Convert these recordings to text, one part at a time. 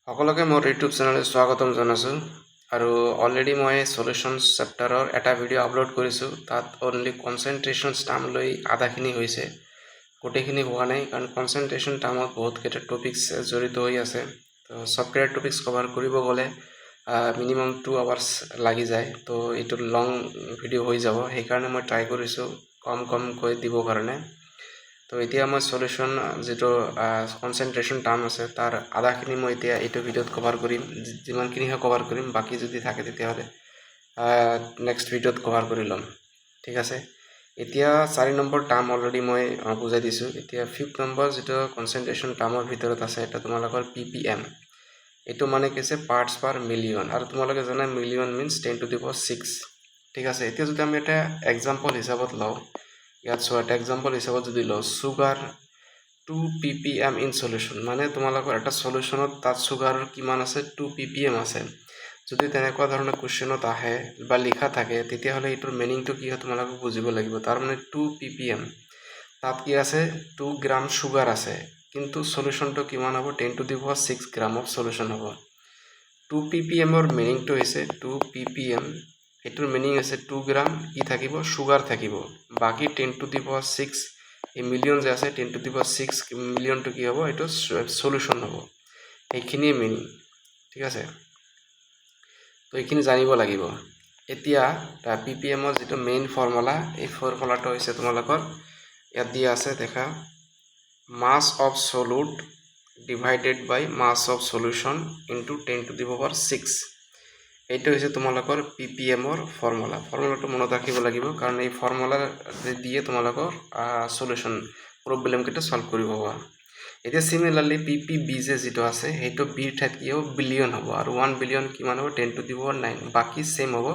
সকলোকে মোৰ ইউটিউব চেনেললৈ স্বাগতম জনাইছোঁ আৰু অলৰেডি মই সলিউশনছ চেপ্টাৰৰ এটা ভিডিঅ' আপলোড কৰিছোঁ। তাত অনলি কনচেনট্ৰেশ্যন টাৰ্ম লৈ আধাখিনি হৈছে, গোটেইখিনি হোৱা নাই, কাৰণ কনচেনট্ৰেশ্যন টাৰ্মত বহুতকেইটা টপিকছ জড়িত হৈ আছে। তো ছফ্টৱেৰ টপিকছ কভাৰ কৰিব গ'লে মিনিমাম 2 আৱাৰ্ছ লাগি যায়। তো এইটো লং ভিডিঅ' হৈ যাব, সেইকাৰণে মই ট্ৰাই কৰিছোঁ কমকৈ দিবৰ কাৰণে। তো এতিয়া মই সলিউশন যেটো কনসেন্ট্ৰেশন টাৰ্ম আছে তাৰ আধাখিনি মই এতিয়া এইটো ভিডিওত কভাৰ কৰিম, যিমানখিনিহে কভাৰ কৰিম, বাকি যদি থাকে তেতিয়াহ'লে নেক্সট ভিডিওত কভাৰ কৰি ল'ম। ঠিক আছে, এতিয়া 4 নম্বৰ টাৰ্ম অলৰেডি মই বুজাই দিছোঁ। এতিয়া 5th নম্বৰ যেটো কনসেন্ট্ৰেশন টাৰ্মৰ ভিতৰত আছে এটা তোমালোকৰ ppm। এইটো মানে কি আছে পাৰ্টছ পাৰ মিলিয়ন, আৰু তোমালোকে জানা মিলিয়ন মিন্স 10⁶। ঠিক আছে, এতিয়া যদি আমি এটা এক্সাম্পল হিচাপত লওঁ, ইয়াত চোৱা এটা এক্সাম্পল হিচাপত যদি লওঁ সুগাৰ 2 ppm ইন সলিউশন, মানে তোমালোকৰ এটা সলিউশনত তাত সুগাৰৰ কিমান আছে 2 ppm আছে। যদি তেনেকুৱা ধৰণৰ কুৱেশ্যনত আহে বা লিখা থাকে তেতিয়াহ'লে এইটোৰ মিনিংটো কি হয় তোমালোকে বুজিব লাগিব। তাৰ মানে 2 ppm তাত কি আছে 2 গ্ৰাম সুগাৰ আছে, কিন্তু সলিউশনটো কিমান হ'ব 10⁶ গ্ৰাম অফ সলিউশন হ'ব। 2 ppmৰ মিনিংটো হৈছে 2 ppm, এটোৰ মিনিং আছে 2 গ্ৰাম কি থাকিব সুগাৰ থাকিব, বাকি 10⁶ এই মিলিয়ন যে আছে 10⁶ মিলিয়নটো কি হ'ব এইটো সলিউশন হ'ব, এইখিনিয়ে মিনিং। ঠিক আছে, তো এইখিনি জানিব লাগিব। এতিয়া ppmৰ যেটো মেইন ফৰ্মুলা, এই ফৰ্মুলাটো হৈছে তোমালোকৰ ইয়াত দিয়া আছে, দেখা mass of solute divided by mass of solution into 10⁶। এইটো হৈছে তোমালোকৰ ppmৰ ফৰ্মুলাটো মনত ৰাখিব লাগিব, কাৰণ এই ফৰ্মুলা দিয়ে তোমালোকৰ সলিউশন প্ৰবলেমকেইটা সলভ কৰিব পাৰা। এতিয়া সিমিলাৰলি ppb যেটো আছে সেইটো b ঠাইত কি হ'ব বিলিয়ন হ'ব, আৰু 1 বিলিয়ন কিমান হ'ব 10⁹, বাকি সেম হ'ব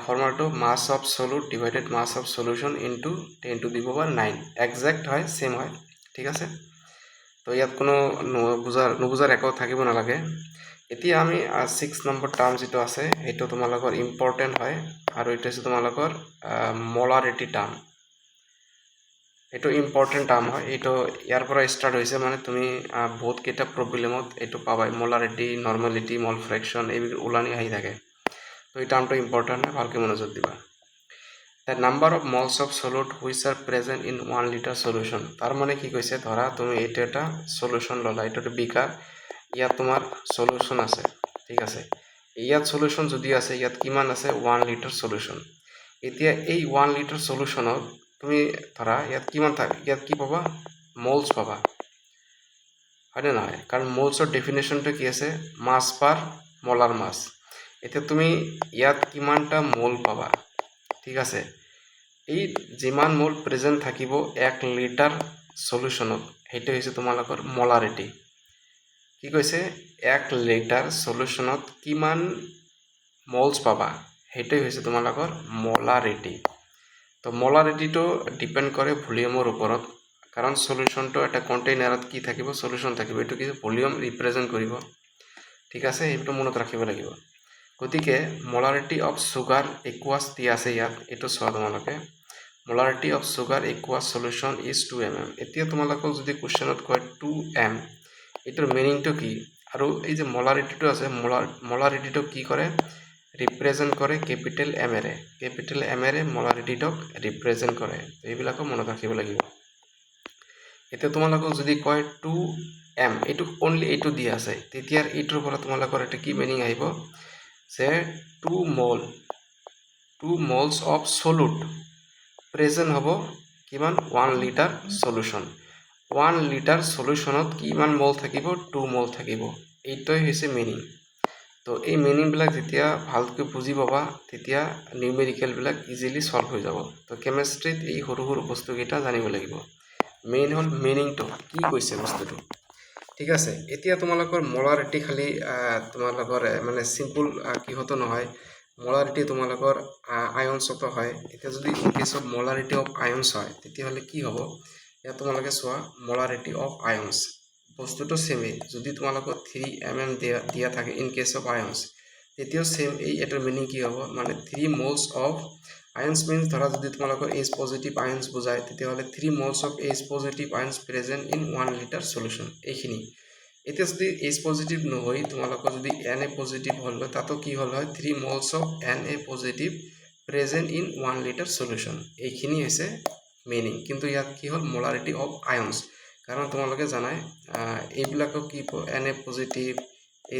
ফৰ্মুলাটো mass of solute divided mass of solution into 10⁹। Exact হয়, সেম হয়। ঠিক আছে, তো ইয়াত কোনো নুবুজাৰ একো থাকিব নালাগে। এতিয়া আমি 6 নম্বৰ টাৰ্ম যেটো আছে সেইটো তোমালোকৰ ইম্পৰ্টেণ্ট হয়, আৰু এটা হৈছে তোমালোকৰ মলাৰিটি টাৰ্ম। এইটো ইম্পৰ্টেণ্ট টাৰ্ম হয়, এইটো ইয়াৰ পৰা ষ্টাৰ্ট হৈছে, মানে তুমি বহুত কেইটা প্ৰবলেমত এইটো পাবাই, মলাৰিটি, নৰ্মেলিটি, মল ফ্ৰেকশ্যন এইবোৰ ওলানি আহি থাকে। তো এই টাৰ্মটো ইম্পৰ্টেণ্ট হয়, ভালকৈ মনোযোগ দিবা। The number of moles of solute which are present in 1 litre solution. তাৰ মানে কি কৈছে, ধৰা তুমি এইটো এটা সলিউশন ল'লা, এইটো বিকাৰ, ইয়াত তোমাৰ সলিউশন আছে। ঠিক আছে, ইয়াত সলিউশন যদি আছে, ইয়াত কিমান আছে 1 লিটাৰ সলিউশন। এতিয়া এই 1 লিটাৰ সলিউশনত তুমি ধৰা ইয়াত কিমান থাকে, ইয়াত কি পাবা মলছ পাবা, হয়নে নহয়? কাৰণ মলছৰ ডেফিনেশ্যনটো কি আছে মাছ পাৰ মলাৰ মাছ। এতিয়া তুমি ইয়াত কিমানটা মল পাবা। ঠিক আছে, এই যিমান মল প্ৰেজেণ্ট থাকিব 1 লিটাৰ সলিউশনত, সেইটো হৈছে তোমালোকৰ মলাৰিটি। কি কৈছে 1 লিটাৰ সলিউশনত কিমান মলছ পাবা, সেইটোৱে হৈছে তোমালোকৰ মলাৰিটি। তো মলাৰিটিটো ডিপেণ্ড কৰে ভলিউমৰ ওপৰত, কাৰণ সলিউশনটো এটা কণ্টেইনাৰত কি থাকিব সলিউশন থাকিব, এইটো কি ভলিউম ৰিপ্ৰেজেণ্ট কৰিব। ঠিক আছে, এইটো মনত ৰাখিব লাগিব। গতিকে মলাৰিটি অফ সুগাৰ ইকুৱাছ দিয়া আছে ইয়াত, এইটো চোৱা তোমালোকে molarity of sugar equals solution is 2 mm। এতিয়া তোমালোকক যদি কুৱেশ্যনত কয় 2 m, এইটোৰ মিনিংটো কি, আৰু এই যে মলাৰিটিটো আছে মলাৰিটিটো কি কৰে ৰিপ্ৰেজেণ্ট কৰে কেপিটেল এমেৰে, কেপিটেল এমেৰে মলাৰিটিটোক ৰিপ্ৰেজেণ্ট কৰে। এইবিলাকো মনত ৰাখিব লাগিব। এতিয়া তোমালোকক যদি কয় 2 m, এইটো অনলি এইটো দিয়া আছে, তেতিয়া এইটোৰ পৰা তোমালোকৰ এটা কি মিনিং আহিব যে 2 মলছ অফ সলিউট প্ৰেজেণ্ট হ'ব কিমান 1 লিটাৰ সলিউশন। 1 লিটাৰ সলিউশনত কিমান মল থাকিব 2 মল থাকিব, এইটোৱে হৈছে মিনিং। তো এই মিনিংবিলাক যেতিয়া ভালকৈ বুজি পাবা তেতিয়া নিউমেৰিকেলবিলাক ইজিলি সলভ হৈ যাব। তো কেমেষ্ট্ৰিত এই সৰু সৰু বস্তুকেইটা জানিব লাগিব। মেইন হ'ল মিনিংটো কি কৈছে বস্তুটো। ঠিক আছে, এতিয়া তোমালোকৰ মলাৰিটি খালি তোমালোকৰ মানে চিম্পল কিহতো নহয়, মলাৰিটি তোমালোকৰ আয়নছতো হয়। এতিয়া যদি ইন কেছ অফ মলাৰিটি অফ আয়নছ হয় তেতিয়াহ'লে কি হ'ব, ইয়াত তোমালোকে চোৱা মলাৰিটি অফ আয়নছ বস্তুটো সেমেই। যদি তোমালোকৰ 3 mm দিয়া থাকে ইন কেছ অফ আয়নছ, তেতিয়াও সেম এটাৰ মিনিং কি হ'ব, মানে 3 মলছ অফ আয়নছ মিন্স ধৰা যদি তোমালোকৰ এইচ পজিটিভ আয়নছ বুজায় তেতিয়াহ'লে 3 moles of H positive ions present in 1 litre solution. এইখিনি এতিয়া যদি H পজিটিভ নহয় তোমালোকৰ যদি Na পজিটিভ হ'ল তাতো কি হ'ল হয় 3 moles of Na positive present in 1 litre solution এইখিনি হৈছে মিনিং কিন্তু ইয়াত কি হ'ল মোলাৰিটি অফ আয়ন্স কাৰণ তোমালোকে জানাই এইবিলাকক কি Na পজিটিভ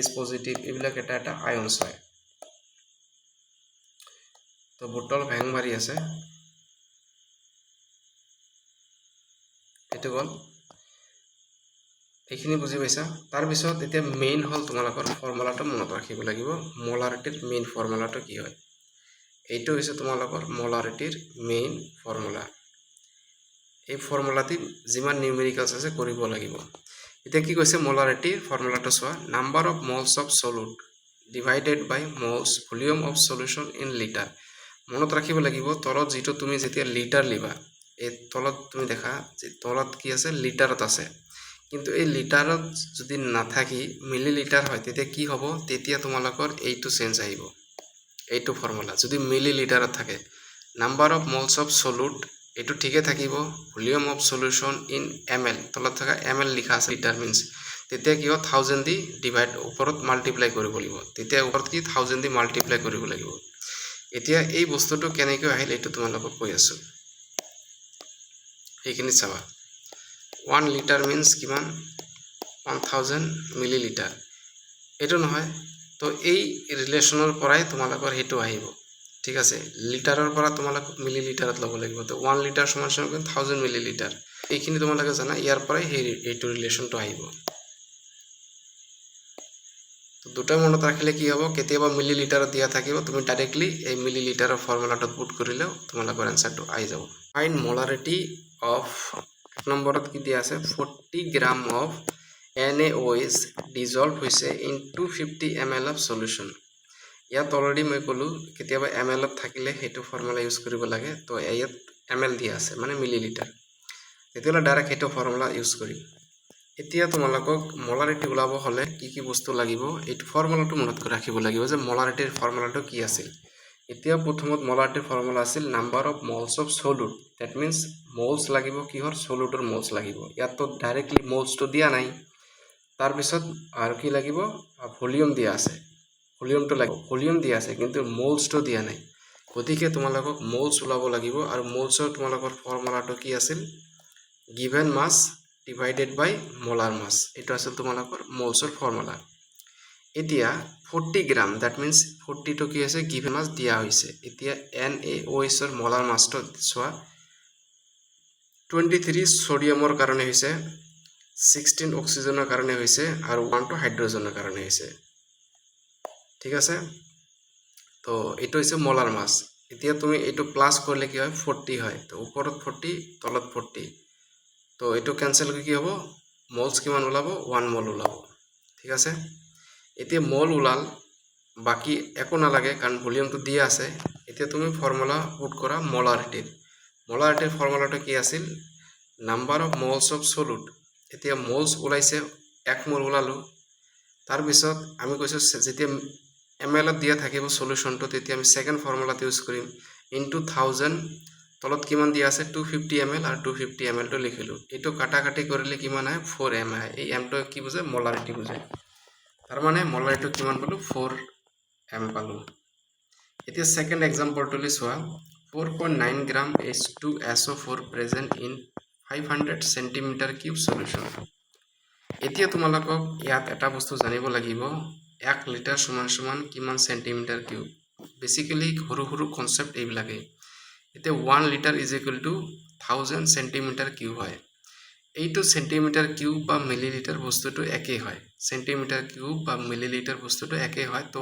H পজিটিভ এইবিলাক এটা এটা আয়ন্স হয় তো বটল ভেং মাৰি আছে এটো গল এইখিনি বুজি পাইছা তাৰ পিছত এতিয়া মেইন হল তোমালোকৰ ফৰ্মুলাটো মনত ৰাখিব লাগিব মোলাৰিটিৰ মেইন ফৰ্মুলাটো কি হয় এইটো হৈছে তোমালোকৰ মোলাৰিটিৰ মেইন ফৰ্মুলা এই ফৰ্মুলাটি যিমান নিউমেৰিকেলছ আছে কৰিব লাগিব এতিয়া কি কৈছে মোলাৰিটিৰ ফৰ্মুলাটো চোৱা number of moles of solute divided by moles volume of solution in litre মনত ৰাখিব লাগিব তলত যেটো তুমি যেতিয়া লিটাৰ লিবা এই তলত তুমি দেখা যে তলত কি আছে লিটাৰত আছে কিন্তু এই লিটাৰত যদি নাথাকি মিলিলিটাৰ হয় তেতিয়া কি হ'ব তেতিয়া তোমালোকৰ এইটো চেঞ্জ আহিব এইটো ফৰ্মুলা যদি মিলিলিটাৰত থাকে number of moles of solute এটো ঠিকে থাকিব volume of solution in ml তলত থকা ml লিখা আছে লিটাৰ মিন্স তেতিয়া কি হয় 1000 দি ডিভাইড ওপৰত মাল্টিপ্লাই কৰিব লাগিব তেতিয়া ওপৰত কি 1000 দি মাল্টিপ্লাই কৰিব লাগিব এতিয়া এই বস্তুটো কেনেকৈ আহিল এটো তোমালোকক কৈ আছো এইখিনি চাবা 1 লিটাৰ মিন্স কিমান 1000 মিলিলিটাৰ এটো নহয় তো এই ৰিলেশনৰ পৰাই তোমালোকৰ হেতু আহিব ঠিক আছে লিটাৰৰ পৰা তোমালোকক মিলিলিটাৰত ল'ব লাগিব তো 1 লিটাৰ সমান সমান 1000 মিলিলিটাৰ এইখিনি তোমালোকে জানা ইয়াৰ পৰাই এইটো ৰিলেশনটো আহিব তো দুটা মনত ৰাখিলে কি হ'ব কেতিয়াবা মিলিলিটাৰত দিয়া থাকিব তুমি ডাইৰেক্টলি এই মিলিলিটাৰৰ ফৰ্মুলাটো পুট কৰিলেও তোমালোকৰ আনসাৰটো আহি যাব ফাইন্ড মোলাৰিটি অফ এক নম্বৰত কি দিয়া আছে 40 গ্ৰাম অফ NaOH dissolved হৈছে in 250 ml of solution ইয়াত অলৰেডি মই ক'লো কেতিয়াবা ml ত থাকিলে হেতু ফৰ্মুলা ইউজ কৰিব লাগে তো ইয়াত ml দিয়া আছে মানে মিলিলিটাৰ তেতিয়ালে ডাইৰেক্ট হেতু ফৰ্মুলা ইউজ কৰিম এতিয়া তোমালোকক মোলাৰিটি ওলাব হলে কি কি বস্তু লাগিব এই ফৰ্মুলাটো মনত ৰাখিব লাগিব যে মোলাৰিটিৰ ফৰ্মুলাটো কি আছিল এতিয়া প্ৰথমত মোলাৰিটিৰ ফৰ্মুলা আছিল number of moles of solute that means moles লাগিব কিহৰ সলিউটৰ মোলছ লাগিব ইয়াত তো ডাইৰেক্টলি মোলছটো দিয়া নাই তাৰ পিছত আৰু কি লাগিব ভলিউম দিয়া আছে ভলিউমটো লাগিব ভলিউম দিয়া আছে কিন্তু মোলছটো দিয়া নাই গতিকে তোমালোকক মোলছ ওলাব লাগিব আৰু মোলছৰ তোমালোকৰ ফৰ্মুলাটো কি আছিল given mass divided by molar mass এটা আছিল তোমালোকৰ মোলছৰ ফৰ্মুলা এতিয়া 40 গ্ৰাম দ্যাট মিন্স 40 টো কি আছে given mass দিয়া হৈছে এতিয়া NaOH ৰ মোলাৰ মাছটো চোৱা 23 সোডিয়ামৰ কাৰণে হৈছে 16 অক্সিজেনৰ কাৰণে হৈছে আৰু 1 টো হাইড্ৰোজেনৰ কাৰণে হৈছে ঠিক আছে তো এটো হৈছে মোলাৰ মাছ এতিয়া তুমি এটো প্লাস কৰিলে কি হয় 40 হয় তো ওপৰত 40 তলত 40 তো এটো ক্যান্সেল কি হ'ব মোলস কিমান ওলাব 1 মোল ওলাব ঠিক আছে এতিয়া মোল ওলাল বাকি একো নালাগে কারণ ভলিউমটো দিয়া আছে এতিয়া তুমি ফর্মুলা পুট কৰা মোলাৰিটিৰ ফৰ্মুলাটো কি আছিল number of moles of solute এতিয়া মোলস ওলাইছে 1 মোল ওলালো তাৰ পিছত আমি কৈছো যেতিয়া ml দিয়া থাকিব সলিউশনটো তেতিয়া আমি সেকেন্ড ফর্মুলাটো ইউজ কৰিম ইনটু 1000 তলত কিমান দিয়া আছে 250 ml আৰু 250 ml টো লিখিলো এটো কাটাকাটি কৰিলে কিমান হয় 4 m হয় এই m টো কি বুঝায় মোলাৰিটি বুঝায় তাৰ মানে মোলাৰিটি কিমান পালো 4 m পালো এতিয়া সেকেন্ড এক্সাম্পলটো লিছোৱা 4.9 gram H2SO4 present in 500 centimeter cube solution এতিয়া তোমালোকক ইয়াত এটা বস্তু জানিব লাগিব 1 লিটাৰ সমান সমান কিমান সেন্টিমিটাৰ কিউব বেসিক্যালি সৰু সৰু কনসেপ্ট এইবিলাকে এতিয়া 1 litre is equal two 1000 centimetre cube হয় এইটো সেন্টিমিটাৰ কিউব বা মিলিলিটাৰ বস্তুটো একেই হয় সেন্টিমিটাৰ কিউব বা মিলিলিটাৰ বস্তুটো একেই হয় তো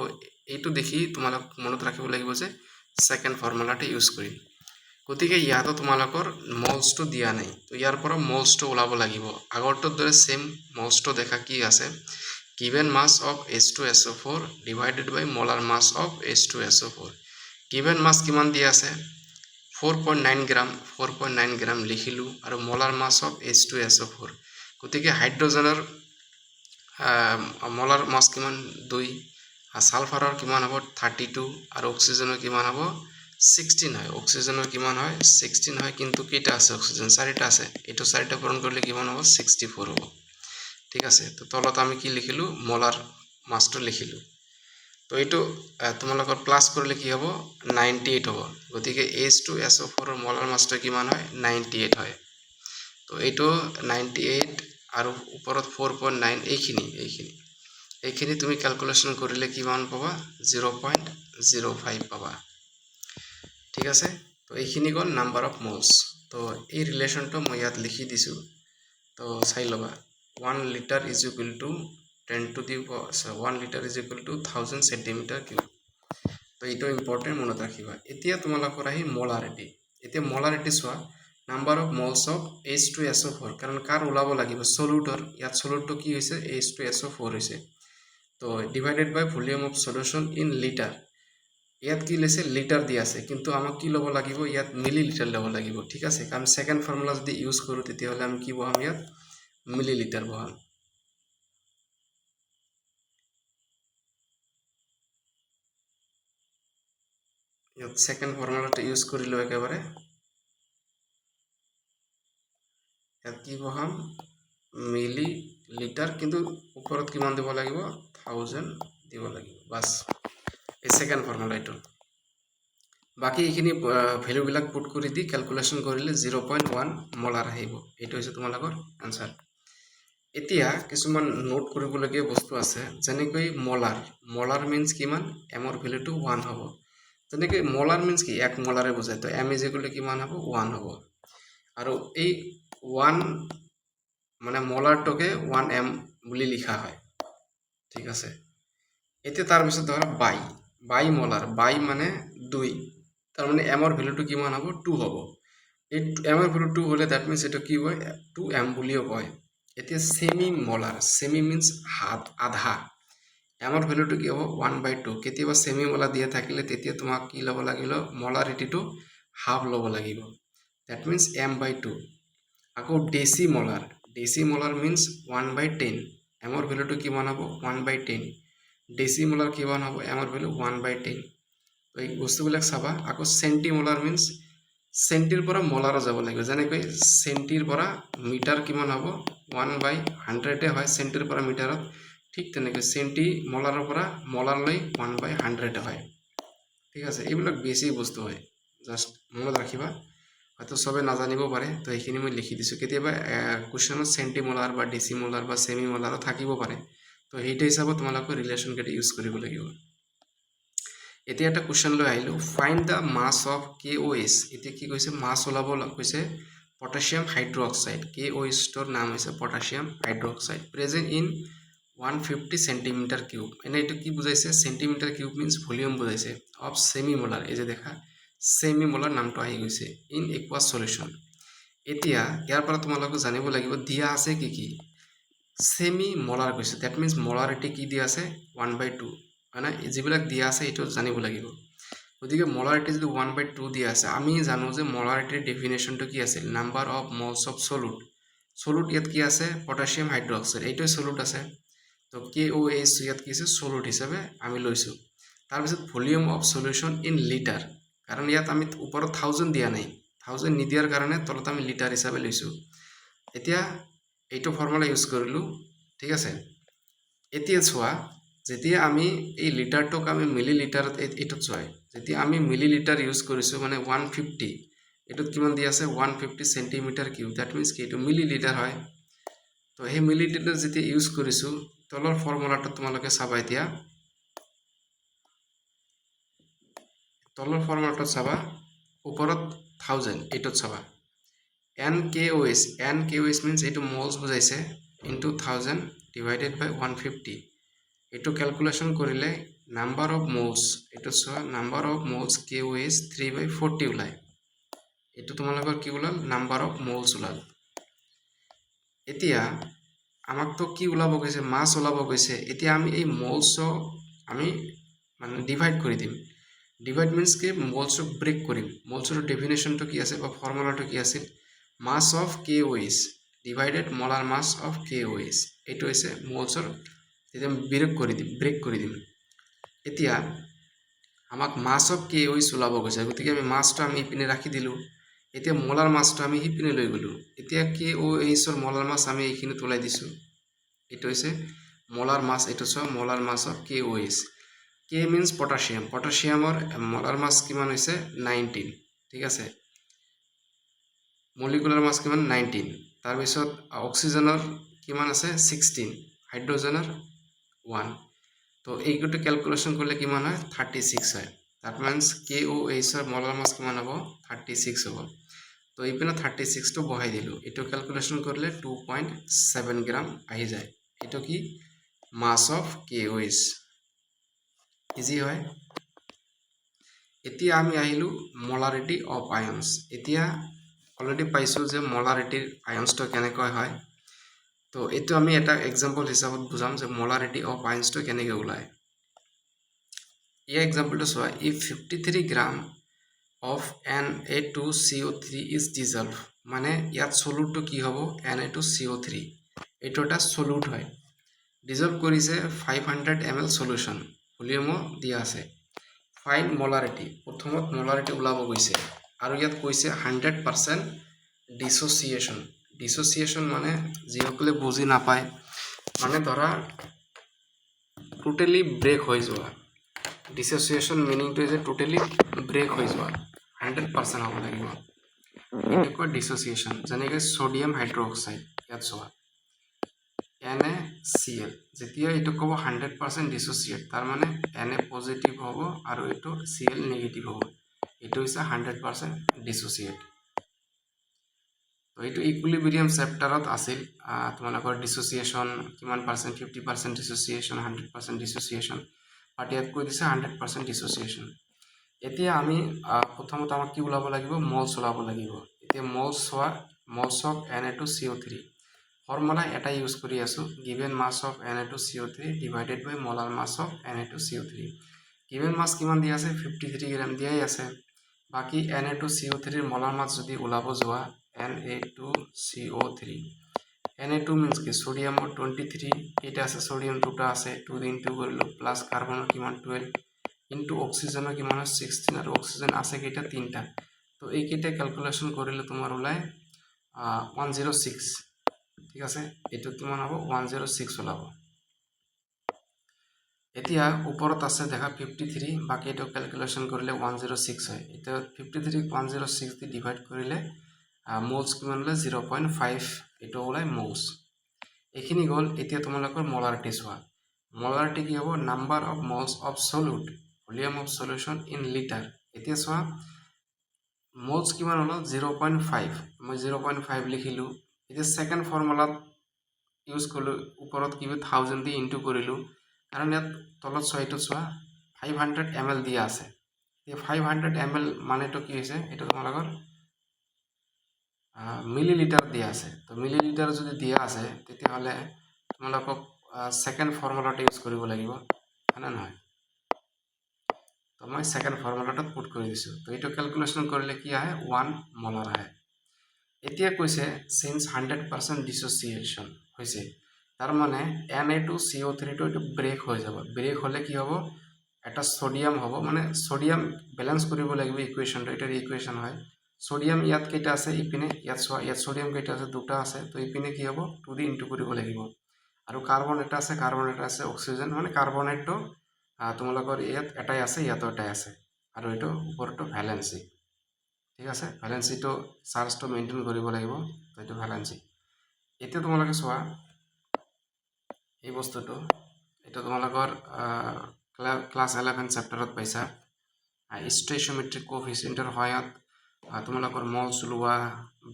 এইটো দেখি তোমালোক মনত ৰাখিব লাগিব যে সেকেন্ড ফৰ্মুলাটো ইউজ কৰিম গতিকে ইয়াতো তোমালোকৰ মোলছটো দিয়া নাই তো ইয়াৰ পৰা মোলছটো ওলাব লাগিব আগৰটোৰ দৰে সেম মোলছটো দেখা কি আছে given mass of H2SO4 divided by molar mass of H2SO4 given mass কিমান দিয়া আছে 4.9 গ্রাম লিখিলো আৰু molar mass of H2SO4 গতিকে হাইড্ৰোজেনৰ molar mass কিমান 2 সালফাৰৰ কিমান হ'ব 32 আৰু অক্সিজেনৰ কিমান হ'ব 16 হয় অক্সিজেনৰ কিমান হয় 16 হয় কিন্তু কেইটা আছে অক্সিজেন 4টা আছে এটো 4টা পূৰণ কৰিলে কিমান হ'ব 64 হ'ব ঠিক আছে। তো তলত আমি কি লিখিলোঁ মলাৰ মাছটো লিখিলোঁ। তো এইটো তোমালোকৰ প্লাছ কৰিলে কি হ'ব 98 হ'ব। গতিকে H2SO4 মলাৰ মাছটো কিমান হয় 98 হয়। তো এইটো 98 আৰু ওপৰত 4.9 এইখিনি তুমি ক্যালকুলেশন কৰিলে কিমান পাবা 0.05 পাবা। ঠিক আছে। তো এইখিনি গ'ল নাম্বাৰ অফ মোলস। তো এই ৰিলেশ্যনটো মই ইয়াত লিখি দিছোঁ। তো চাই ল'বা 1 litre is equal to 10 to the 1 litre is equal to 1000 centimetre cube. তো এইটো ইম্পৰ্টেণ্ট মনত ৰাখিবা। এতিয়া তোমালোকৰ আহি মলাৰিটি। এতিয়া মলাৰিটি চোৱা number of moles of H2SO4 কাৰণ কাৰ ওলাব লাগিব সলিউটৰ। ইয়াত সলিউটটো কি হৈছে H2SO4 হৈছে। তো divided by volume of solution in litre. ইয়াত কি লৈছে লিটাৰ দিয়া আছে কিন্তু আমাক কি ল'ব লাগিব ইয়াত মিলি লিটাৰ ল'ব লাগিব। ঠিক আছে। কাৰণ সেকেন্ড ফৰ্মুলা যদি ইউজ কৰোঁ তেতিয়াহ'লে আমি কি বহাম ইয়াত মিলি লিটাৰ বহাম। ইয়াত সেকেন্ড ফৰ্মুলাটো ইউজ কৰিলোঁ একেবাৰে। ইয়াত কি বহাম মিলি লিটাৰ কিন্তু ওপৰত কিমান দিব লাগিব 1000 দিব লাগিব বাস। এই সেকেন্ড ফৰ্মুলা এইটো। বাকি এইখিনি ভ্যালুবিলাক পুট কৰি দি ক্যালকুলেশন কৰিলে 0.1 মলাৰ আহিব। এইটো হৈছে তোমালোকৰ আনসাৰ। এতিয়া কিছুমান নোট কৰিবলগীয়া বস্তু আছে যেনেকৈ মলাৰ মিন্স কিমান এমৰ ভ্যালুটো 1 হ'ব। যেনেকৈ মলাৰ মিন্স কি 1 মলাৰে বুজায়। তো এম ইজ ইকুৱেল টু কিমান হ'ব 1 হ'ব। আৰু এই 1 মানে মলাৰটোকে 1m বুলি লিখা হয়। ঠিক আছে। এতিয়া তাৰ পিছত ধৰা বাই মলাৰ বাই মানে 2 তাৰ মানে এমৰ ভ্যালুটো কিমান হ'ব 2 হ'ব। এই এমৰ ভ্যালু 2 হ'লে দ্যাট মিন্স এটা কি হয় 2m বুলিও কয়। এতিয়া সেমি মলাৰ সেমি মিন্স আধা এমৰ ভ্যালুটো কি হ'ব 1/2। কেতিয়াবা সেমি মলাৰ দিয়া থাকিলে তেতিয়া তোমাক কি ল'ব লাগিব মলাৰিটিটো হাফ ল'ব লাগিব। That means m/2। আকৌ ডেসি মলাৰ মিন্স 1/10 এমৰ ভ্যালুটো কিমান হ'ব 1/10। ডেসি মলাৰ কিমান হ'ব এমৰ ভ্যালু 1/10। তো এই বস্তুবিলাক চাবা। আকৌ সেন্টিমলাৰ মিন্স সেন্টিৰ পৰা মলাৰ যাব লাগিব। যেনেকৈ সেন্টিৰ পৰা মিটাৰ কিমান হ'ব 1/100 হয় সেন্টিৰ পৰা মিটাৰত। ঠিক তেনেকৈ সেন্টি মলাৰৰ পৰা মলাৰলৈ 1/100 হয়। ঠিক আছে। এইবিলাক বেছি বস্তু হয় জাষ্ট মনত ৰাখিবা। হয়তো সবে নাজানিব পাৰে। তো এইখিনি মই লিখি দিছোঁ। কেতিয়াবা কুৱেশ্যনত সেন্টিমলাৰ বা ডেচিমলাৰ বা সেমি মলাৰো থাকিব পাৰে। তো সেইটো হিচাপত তোমালোকে ৰিলেশ্যনকেইটা ইউজ কৰিব লাগিব। এতিয়া এটা কুৱেশ্যন লৈ আহিলোঁ find the mass of KOH। এতিয়া কি কৈছে মাছ ওলাব কৈছে পটাছিয়াম হাইড্ৰক্সাইড। KOHটোৰ নাম হৈছে potassium hydroxide present in 150 centimetre cube. এনে এইটো কি বুজাইছে সেন্টিমিটাৰ কিউব মিন্স ভলিউম বুজাইছে অফ সেমি মলাৰ। এই যে দেখা সেমি মলাৰ নামটো আহি গৈছে ইন একুৱাছ সলিউশ্যন। এতিয়া ইয়াৰ পৰা তোমালোকে জানিব লাগিব দিয়া আছে কি সেমি মলাৰ কৈছে। দ্যাট মিন্স মলাৰিটি কি দিয়া আছে 1/2 মানে যিবিলাক দিয়া আছে এইটো জানিব লাগিব। গতিকে মলাৰিটি যদি 1/2 দিয়া আছে আমি জানো যে মলাৰিটিৰ ডেফিনেশ্যনটো কি আছিল নাম্বাৰ অফ মলস অফ সলুট ইয়াত কি আছে পটাছিয়াম হাইড্ৰক্সাইড এইটোৱে সলুট আছে। তো KOH ইয়াত কি আছে সলুট হিচাপে আমি লৈছোঁ। তাৰপিছত volume of solution in litre কাৰণ ইয়াত আমি ওপৰত 1000 দিয়া নাই 1000 নিদিয়াৰ কাৰণে তলত আমি লিটাৰ হিচাপে লৈছোঁ। এতিয়া এইটো ফৰ্মুলা ইউজ কৰিলোঁ। ঠিক আছে। এতিয়া চোৱা যেতিয়া আমি এই লিটাৰটোক আমি মিলি লিটাৰত এইটোত চোৱা যেতিয়া আমি মিলি লিটাৰ ইউজ কৰিছোঁ মানে 150 এইটোত কিমান দিয়া আছে 150 সেন্টিমিটাৰ কিউব। দ্যাট মিন্স কি এইটো মিলি লিটাৰ হয়। তো সেই মিলি লিটাৰ যেতিয়া ইউজ কৰিছোঁ তলৰ ফৰ্মুলাটো তোমালোকে চাবা। এতিয়া তলৰ ফৰ্মুলাটো চাবা ওপৰত 1000 এইটোত চাবা NKOH মিন্স এইটো মোলস বুজাইছে ইনটু 1000 ডিভাইডেড বাই 150। এইটো ক্যালকুলেশন কৰিলে নাম্বাৰ অফ মোলস এইটো চোৱা নাম্বাৰ অফ মোলস KOH 3/40 ওলায়। এইটো তোমালোকৰ কি ওলাল নাম্বাৰ অফ মোলস ওলাল। এতিয়া আমাকতো কি ওলাব কৈছে মাছ ওলাব কৈছে। এতিয়া আমি এই মোলসক আমি মানে ডিভাইড কৰি দিম। ডিভাইড মিন্স কি মোলসক ব্ৰেক কৰিম। মোলসৰ ডেফিনেশ্যনটো কি আছে বা ফৰ্মুলাটো কি আছিল mass of KOH divided molar mass of KOH। এইটো হৈছে মোলসৰ যেতিয়া ব্ৰেক কৰি দিম। এতিয়া আমাক মাছ অফ KOH ওলাব কৈছে। গতিকে আমি মাছটো আমি ইপিনে ৰাখি দিলোঁ। এতিয়া মলাৰ মাছটো আমি সিপিনে লৈ গ'লোঁ। এতিয়া KOHৰ মলাৰ মাছ আমি এইখিনিত ওলাই দিছোঁ। এইটো হৈছে মোলাৰ মাছ, এইটো চোৱা molar mass of KOH। K means potassium, পটাছিয়ামৰ মোলাৰ মাছ কিমান হৈছে 19, ঠিক আছে। মলিকুলাৰ মাছ কিমান 19, তাৰপিছত অক্সিজেনৰ কিমান আছে 16, হাইড্ৰজেনৰ 1। তো এইটো ক্যালকুলেশন করলে কিমান হয় 36 হয়। দ্যাট মিন্স KOH এর মোলার মাস কিমান হ'ব 36 হ'ব। তো এইপিনে 36 টো বহাই দিলো, এটো ক্যালকুলেশন করলে 2.7 গ্রাম আহি যায়। এটো কি মাস অফ KOH, ইজি হয়। এতিয়া আমি আহিলো মোলারিটি অফ আয়ন্স। এতিয়া অলরেডি পাইছো যে মোলারিটির আয়ন্সটো কেনেকৈ হয়। তো এইটো আমি এটা এক্সাম্পল হিসাবত বুজাম যে মোলারিটি অফ আয়ন্সটো কেনেকৈ ওলায়। এই এক্সাম্পলটো চোৱা, if 53 gram of Na2CO3 is dissolved, মানে ইয়াত সলুটটো কি হ'ব Na2CO3, এইটো এটা সলুট হয়। ডিজলভ কৰিছে 500 ml সলিউশন, ভলিউমো দিয়া আছে। ফাইন মোলাৰিটি, প্ৰথমত মোলাৰিটি ওলাব গৈছে আৰু ইয়াত কৈছে 100% ডিসোসিয়েশন। ডিসোসিয়েশন মানে যিসকলে বুজি নাপায়, মানে ধৰা টোটেলি ব্ৰেক হৈ যোৱা। ডিসোসিয়েশন মিনিংটো যে টোটেলি ব্ৰেক হৈ যোৱা, 100% হ'ব লাগিব, এইটো কয় ডিসোসিয়েশন। যেনেকৈ সোডিয়াম হাইড্ৰক্সাইড, ইয়াত চোৱা NaCl, যেতিয়া এইটো ক'ব 100% ডিসোসিয়েট, তাৰ মানে Na পজিটিভ হ'ব আৰু এইটো Cl নেগেটিভ হ'ব, এইটো হৈছে 100% ডিসোসিয়েট। তো এইটো ইকুইলিব্ৰিয়াম চেপ্টাৰত আছিল তোমালোকৰ ডিসোসিয়েশন কিমান পাৰ্চেণ্ট, 50% ডিসোসিয়েশন, 100% ডিসোসিয়েশন, বাট ইয়াত কৈ দিছে 100% ডিসোসিয়েশন। এতিয়া আমি প্ৰথমত আমাক কি ওলাব লাগিব, মলছ ওলাব লাগিব। এতিয়া মলছ চোৱা, মলছ অফ Na2CO3 ফৰ্মুলা এটা ইউজ কৰি আছো, given mass of Na2CO3 divided by molar mass of Na2CO3। Given mass কিমান দিয়া আছে 53 গ্ৰাম দিয়াই আছে, বাকি Na2CO3 মোলাৰ মাছ যদি ওলাব যোৱা Na2CO3, Na2 মিন্স কি সোডিয়ামৰ 23, এটা আছে সোডিয়াম 2টা আছে, 2 দিন 2 কৰিলো, প্লাস কাৰ্বনৰ কিমান 12 ইনটু অক্সিজেনৰ কিমান 16, আৰু অক্সিজেন আছে কেইটা 3টা। তো এইকেইটা ক্যালকুলেশন কৰিলে তোমাৰ ওলাই 106, ঠিক আছে। এইটো কিমান হ'ব 106 ওলাব। এতিয়া ওপৰত আছে দেখা 53, বাকি এইটো ক্যালকুলেশন কৰিলে 106 হয়। এটা 53 106 দি ডিভাইড কৰিলে মোলস কিমান ওলাই 0.5, এইটো ওলাই মোলস। এইখিনি গ'ল। এতিয়া তোমালোকৰ মোলাৰিটি চোৱা, মোলারিটি কি হ'ব number of moles of solute, volume of solution in litre. এতিয়া চোৱা মোলস কিমান হলো 0.5, মই 0.5 লিখিলো। এতিয়া সেকেন্ড ফৰ্মুলাত ইউজ কৰিলো, ওপৰত কি 1000 দি ইনটু কৰিলো, কাৰণ ইয়াত তলত চোৱা চোৱা 500 ml দিয়া আছে। এই 500 ml মানেটো কি হৈছে, এইটো তোমালোকৰ মিলিলিটাৰ দিয়া আছে। তো মিলিলিটাৰ যদি দিয়া আছে তেতিয়াহ'লে তোমালোকক সেকেন্ড ফৰ্মুলাটো ইউজ কৰিব লাগিব, হয়নে নহয়। তো মই সেকেন্ড ফৰ্মুলাটো পুট কৰি দিছো। তো এইটো ক্যালকুলেশন কৰিলে কি আহে 1 মোলাৰ আহে। এতিয়া কৈছে সিন্স 100% ডিসোসিয়েশন হৈছে, তাৰ মানে Na2CO3 টো এইটো ব্ৰেক হৈ যাব। ব্ৰেক হলে কি হ'ব, এটা সোডিয়াম হ'ব, মানে সোডিয়াম ব্যালেন্স কৰিব লাগিব ইকুৱেশনটো, এটাৰ ইকুৱেশন হয় সোডিয়াম ইয়াত কেইটা আছে, ইপিনে ইয়াত চোৱা, ইয়াত সোডিয়াম কেইটা আছে 2টা আছে। তো ইপিনে কি হ'ব 2 দি ইনটু কৰিব লাগিব, আৰু কাৰ্বন এটা আছে, কাৰ্বন এটা আছে, অক্সিজেন মানে কাৰ্বনেটটো তোমালোকৰ ইয়াত এটাই আছে, ইয়াতো এটাই আছে, আৰু এইটো ওপৰটো ভ্যালেন্সি, ঠিক আছে। ভ্যালেন্সিটো চাৰ্জটো মেইনটেইন কৰিব লাগিব, তো এইটো ভ্যালেন্সি। এতিয়া তোমালোকে চোৱা এই বস্তুটো, এটা তোমালোকৰ ক্লাছ 11 চেপ্টাৰত পাইছা, ষ্টোইচিওমেট্ৰিক কোএফিচিয়েন্টৰ সহায়ত তোমালোকৰ মলছ ওলোৱা,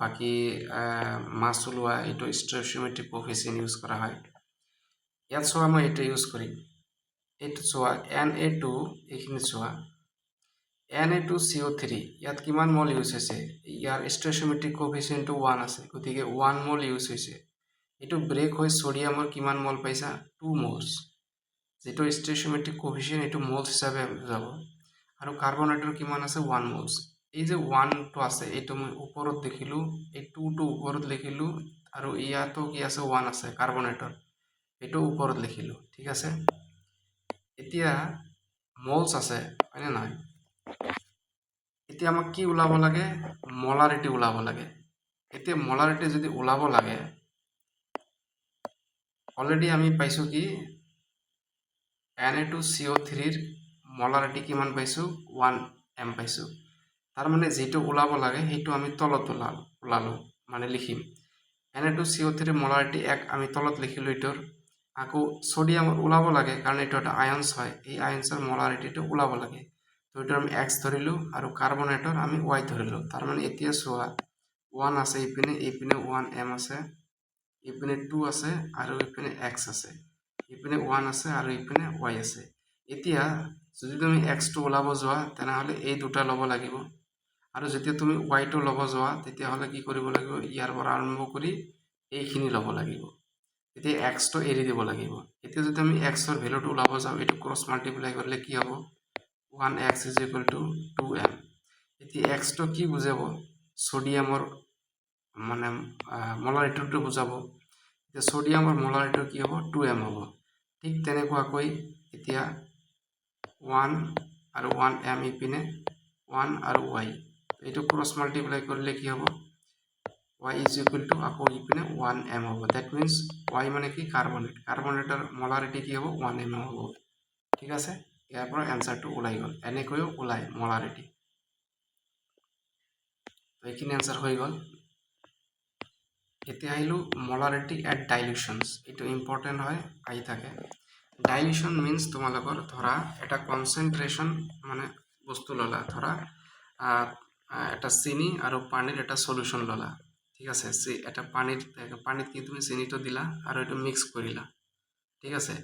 বাকি মাছ ওলোৱা, এইটো ষ্টোইচিওমেট্ৰিক কোএফিচিয়েন্ট ইউজ কৰা হয়। ইয়াত চোৱা মই এইটো ইউজ কৰিম, এইটো চোৱা Na2, এইখিনি চোৱা Na2CO3 ইয়াত কিমান মল ইউজ হৈছে, ইয়াৰ ষ্টোইচিওমেট্ৰিক কোএফিচিয়েন্টটো 1 আছে, গতিকে 1 মল ইউজ হৈছে। এইটো ব্ৰেক হৈ সোডিয়ামৰ কিমান মল পাইছা 2 মোলস, যেটো ষ্টোইচিওমেট্ৰিক কোএফিচিয়েন্ট এইটো মোলস হিচাপে যাব, আৰু কাৰ্বনেটৰ কিমান আছে 1 মোলস। এই যে 1 টো আছে এইটো মই ওপৰত দেখিলো, এই 2 টো ওপৰত লিখিলো, আৰু ইয়াতো কি আছে 1 আছে কাৰ্বনেটৰ, এইটো ওপৰত লিখিলো, ঠিক আছে। এতিয়া মোলস আছে হয়নে নহয়। এতিয়া আমাক কি ওলাব লাগে, মোলারিটি ওলাব লাগে। এতিয়া মোলারিটি যদি ওলাব লাগে, অলৰেডি আমি পাইছোঁ কি Na2CO3 মলাৰিটি কিমান পাইছোঁ 1 m পাইছোঁ। তাৰ মানে যেটো ওলাব লাগে সেইটো আমি তলত ওলালো মানে লিখিম Na2CO3 মলাৰিটি 1 আমি তলত লিখিলো এটোৰ আকৌ সোডিয়ামৰ ওলাব লাগে কাৰণ এটো এটা আয়ন্স হয় এই আয়ন্সৰ মলাৰিটিটো ওলাব লাগে তো এটো আমি x ধৰিলো আৰু কাৰ্বনেটৰ আমি y ধৰিলো তাৰ মানে এতিয়া সোৱা 1 আছে ইপিনে 1 m আছে ইপিনে 2 আছে আৰু ইপিনে x আছে ইপিনে 1 আছে আৰু ইপিনে y আছে এতিয়া যদি তুমি x টো ওলাব যোৱা তেনেহলে এই দুটা লব লাগিব আৰু যেতিয়া তুমি y টো লব যোৱা তেতিয়া হলে কি কৰিব লাগিব ইয়াৰ পৰা আৰম্ভ কৰি এইখিনি লব লাগিব এতিয়া x টো এৰি দিব লাগিব এতিয়া যদি আমি x ৰ ভ্যালুটো ওলাব যাও এটো ক্ৰস মাল্টিপ্লাই কৰিলে কি হ'ব 1x = 2m এতিয়া x টো কি বুজাব সোডিয়ামৰ মানে মলাৰিটিটো বুজাব এতিয়া সোডিয়ামৰ মলাৰিটি কি হ'ব 2m হ'ব ঠিক তেনেকুৱাকৈ এতিয়া 1 আৰু 1m ইপিনে 1 আৰু y এটো ক্ৰস মাল্টিপ্লাই কৰিলে কি হ'ব y = আকৌ ইপিনে 1m হ'ব দ্যাট মিন্স y মানে কি কাৰ্বনেটৰ মলাৰিটি কি হ'ব 1m হ'ব ঠিক আছে ইয়াৰ পৰা এনসাৰটো ওলাই গল এনেকৈও ওলাই মলাৰিটি তো এইখিনি এনসাৰ হৈ গল এতিয়া আহিলো মলাৰিটি এট ডাইলিউশনস এটো ইম্পৰ্টেন্ট হয় আহি থাকে ডাইলিউশন মিন্স তোমালোকৰ ধৰা এটা কনসেন্ট্ৰেশন মানে বস্তু ললা ধৰা এটা চিনি আৰু পানীৰ এটা সলিউশন ললা ঠিক আছে এটা পানীত কি তুমি চিনিটো দিলা আৰু এটো মিক্স কৰিলা ঠিক আছে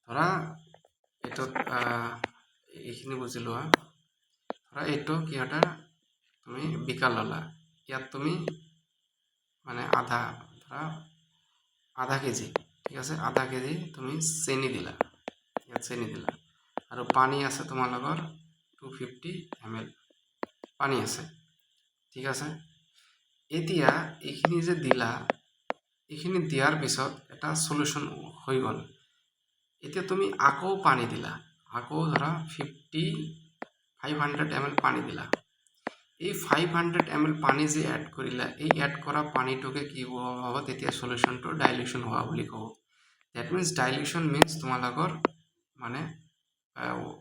ধৰা এটো এইখিনি বুজিলো ধৰা এটো কি এটা তুমি বিকার ললা ইয়াত তুমি মানে আধা কেজি ঠিক আছে আধা কেজি তুমি চেনি দিলা ইয়াত চেনি দিলা আৰু পানী আছে তোমালোকৰ 250 ml পানী আছে ঠিক আছে এতিয়া এইখিনি যে দিলা এইখিনি দিয়াৰ পিছত এটা সলিউশন হৈ গল এতিয়া তুমি আকৌ পানী দিলা আকৌ ধৰা 500 ml পানী দিলা এই 500 ml পানী যে এড কৰিলা এই এড কৰা পানীটোকে কি হ'ব তেতিয়া সলিউশনটো ডাইলিউশন হোৱা বুলি কও দ্যাট মিন্স ডাইলিউশন মিন্স তোমালোকৰ মানে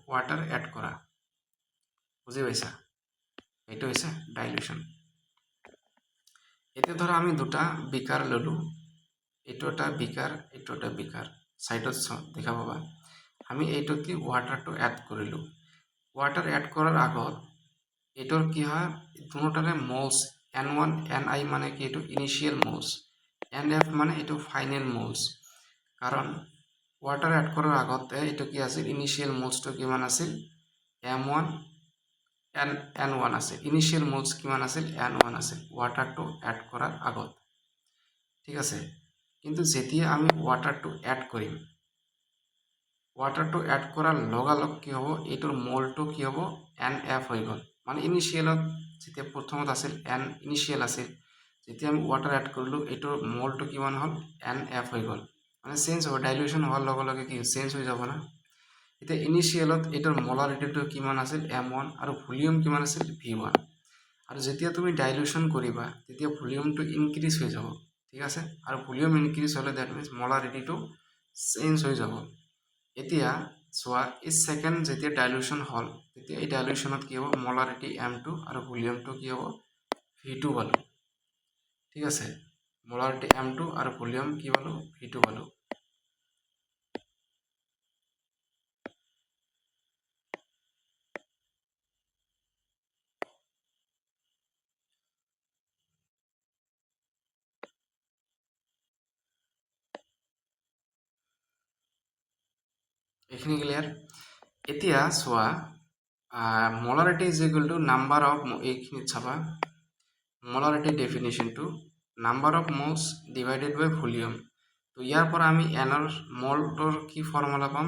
ওয়াটাৰ এড কৰা বুজি পাইছা এটো হৈছে ডাইলিউশন এতিয়া ধৰা আমি দুটা বিকাৰ ললো এটো এটা বিকাৰ সাইডত দেখা পাবা আমি এইটো কি ওয়াটাৰটো এড কৰিলো ওয়াটাৰ এড কৰাৰ আগত এটোৰ কি হয় দুটাৰে মোলস n1 ni মানে কি এটো ইনিশিয়াল মোলস nf মানে এটো ফাইনাল মোলস কাৰণ ওয়াটাৰ এড কৰাৰ আগতে এটো কি আছিল ইনিশিয়াল মোলসটো কিমান আছিল m1 n1 আছে ইনিশিয়াল মোলস কিমান আছিল n1 আছে ওয়াটারটো এড কৰাৰ আগত ঠিক আছে কিন্তু যেতিয়া আমি ওয়াটাৰটো এড কৰিম ওয়াটাৰটো এড কৰাৰ লগালগ কি হ'ব এটোৰ মোলটো কি হ'ব nf হৈ গল মানে ইনিশিয়ালত যেতিয়া প্ৰথমত আছিল n ইনিশিয়াল আছিল যেতিয়া আমি ওয়াটাৰ এড কৰিলো এটোৰ মোলটো কিমান হল nf হৈ গল মানে চেঞ্জ হ'ব ডাইলিউশন হোৱাৰ লগে কি চেঞ্জ হৈ যাব না এতিয়া ইনিশিয়ালত এটোৰ মলাৰিটিটো কিমান আছিল m1 আৰু ভলিউম কিমান আছিল v1 আৰু যেতিয়া তুমি ডাইলিউশন কৰিবা তেতিয়া ভলিউমটো ইনক্ৰিজ হৈ যাব ঠিক আছে আৰু ভলিউম ইনক্ৰিজ হলে দ্যাট মিন্স মলাৰিটিটো চেঞ্জ হৈ যাব এতিয়া সোয়া এই সেকেন্ড যেতিয়া ডাইলিউশন হল তেতিয়া এই ডাইলিউশনত কি হ'ব মলাৰিটি m2 আৰু ভলিউমটো কি হ'ব v2 পালো ঠিক আছে মলাৰিটি m2 আৰু ভলিউম কি পালো v2 পালো এইখিনি ক্লিয়ার এতিয়া সোয়া molarity is equal to number of এইখিনি চাবা molarity definition to number of moles divided by volume তো ইয়াৰ পৰা আমি n ৰ মোলটোৰ কি ফৰ্মুলা পাম